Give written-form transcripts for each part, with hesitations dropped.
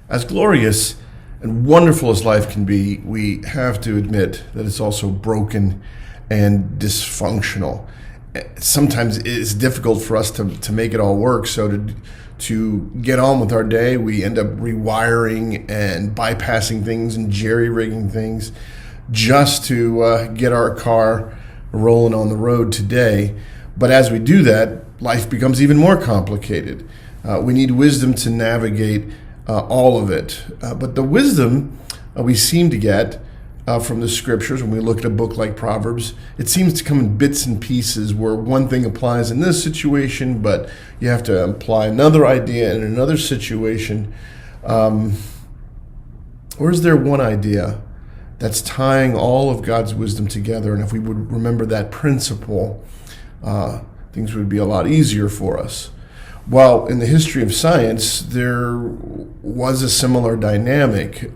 As glorious and wonderful as life can be, we have to admit that it's also broken and dysfunctional. Sometimes it's difficult for us to make it all work. So to get on with our day, we end up rewiring and bypassing things and jerry-rigging things just to get our car rolling on the road today. But as we do that, life becomes even more complicated. We need wisdom to navigate all of it. But the wisdom we seem to get from the scriptures, when we look at a book like Proverbs, it seems to come in bits and pieces where one thing applies in this situation, but you have to apply another idea in another situation. Or is there one idea that's tying all of God's wisdom together? And if we would remember that principle, things would be a lot easier for us. Well, in the history of science, there was a similar dynamic.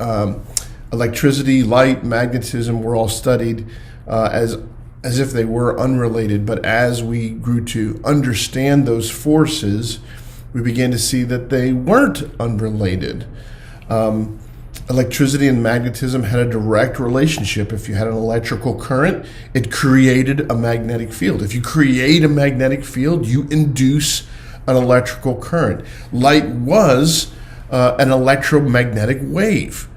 Electricity, light, magnetism were all studied as if they were unrelated. But as we grew to understand those forces, we began to see that they weren't unrelated. Electricity and magnetism had a direct relationship. If you had an electrical current, it created a magnetic field. If you create a magnetic field, you induce an electrical current. Light was an electromagnetic wave.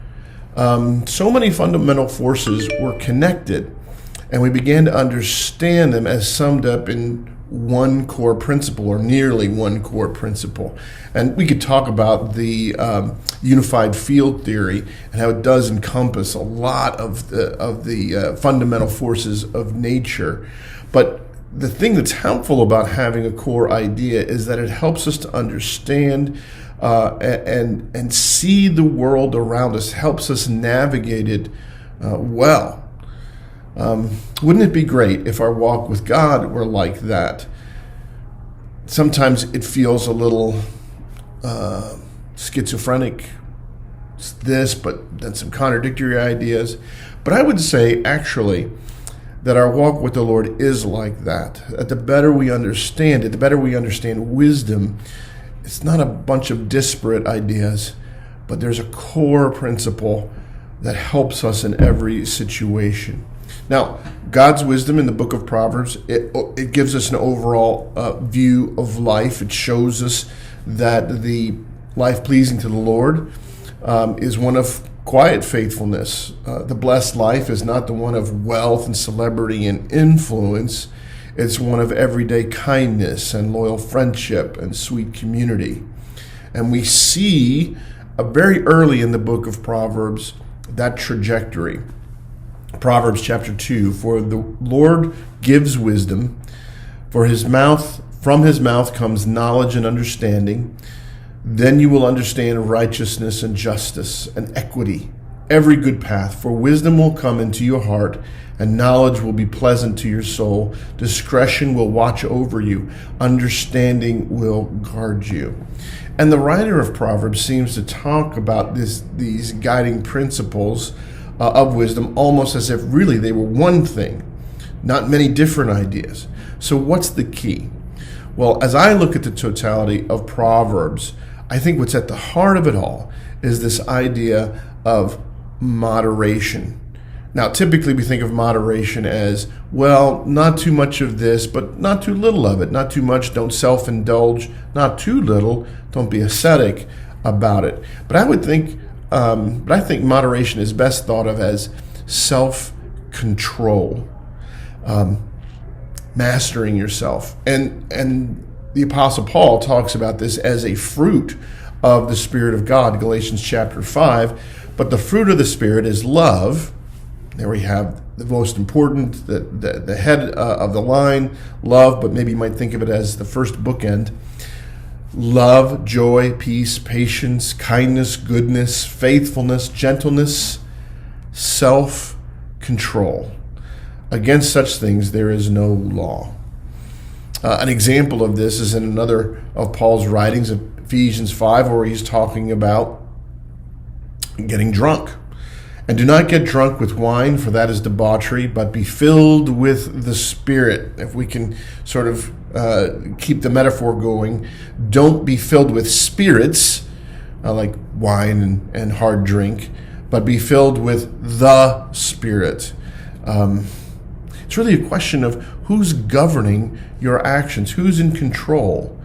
So many fundamental forces were connected, and we began to understand them as summed up in one core principle, or nearly one core principle. And we could talk about the unified field theory and how it does encompass a lot of the fundamental forces of nature. But the thing that's helpful about having a core idea is that it helps us to understand and see the world around us, helps us navigate it well. Wouldn't it be great if our walk with God were like that? Sometimes it feels a little schizophrenic. It's this, but then some contradictory ideas. But I would say, actually, that our walk with the Lord is like that. That the better we understand it, the better we understand wisdom, it's not a bunch of disparate ideas, but there's a core principle that helps us in every situation. Now, God's wisdom in the book of Proverbs, it gives us an overall view of life. It shows us that the life pleasing to the Lord is one of quiet faithfulness. The blessed life is not the one of wealth and celebrity and influence. It's one of everyday kindness and loyal friendship and sweet community. And we see very early in the book of Proverbs that trajectory. Proverbs chapter 2, for the Lord gives wisdom, from his mouth comes knowledge and understanding. Then you will understand righteousness and justice and equity, every good path. For wisdom will come into your heart, and knowledge will be pleasant to your soul. Discretion will watch over you. Understanding will guard you. And the writer of Proverbs seems to talk about these guiding principles of wisdom almost as if really they were one thing, not many different ideas. So what's the key? Well, as I look at the totality of Proverbs, I think what's at the heart of it all is this idea of moderation. Now, typically we think of moderation as, well, not too much of this, but not too little of it. Not too much, don't self-indulge. Not too little, don't be ascetic about it. But I think moderation is best thought of as self-control, mastering yourself. And the Apostle Paul talks about this as a fruit of the Spirit of God, Galatians chapter 5. But the fruit of the Spirit is love. There we have the most important, the head of the line, love, but maybe you might think of it as the first bookend. Love, joy, peace, patience, kindness, goodness, faithfulness, gentleness, self-control. Against such things there is no law. An example of this is in another of Paul's writings, Ephesians 5, where he's talking about getting drunk. And do not get drunk with wine, for that is debauchery, but be filled with the Spirit. If we can sort of keep the metaphor going, don't be filled with spirits, like wine and hard drink, but be filled with the Spirit. It's really a question of who's governing your actions, who's in control.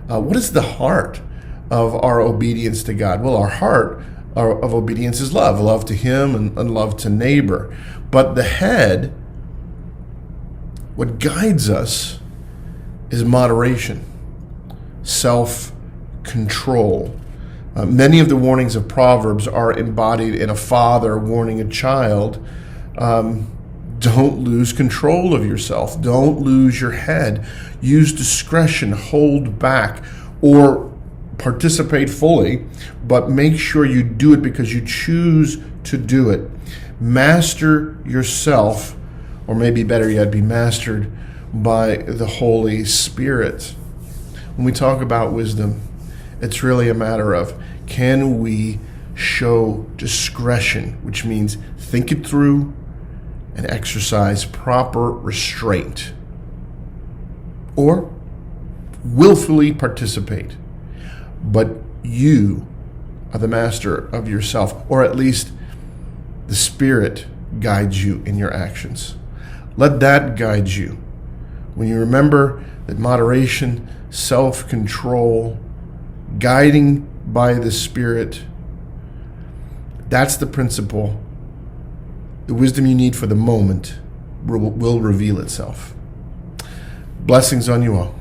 What is the heart of our obedience to God? Well, our heart of obedience is love to Him and love to neighbor. But the head, what guides us, is moderation, self-control. Many of the warnings of Proverbs are embodied in a father warning a child. Don't lose control of yourself. Don't lose your head. Use discretion. Hold back or participate fully, but make sure you do it because you choose to do it. Master yourself, or maybe better yet, be mastered by the Holy Spirit. When we talk about wisdom, it's really a matter of, can we show discretion, which means think it through and exercise proper restraint, or willfully participate, but you are the master of yourself, or at least the Spirit guides you in your actions. Let that guide you. When you remember that moderation, self-control, guiding by the Spirit, that's the principle. The wisdom you need for the moment will reveal itself. Blessings on you all.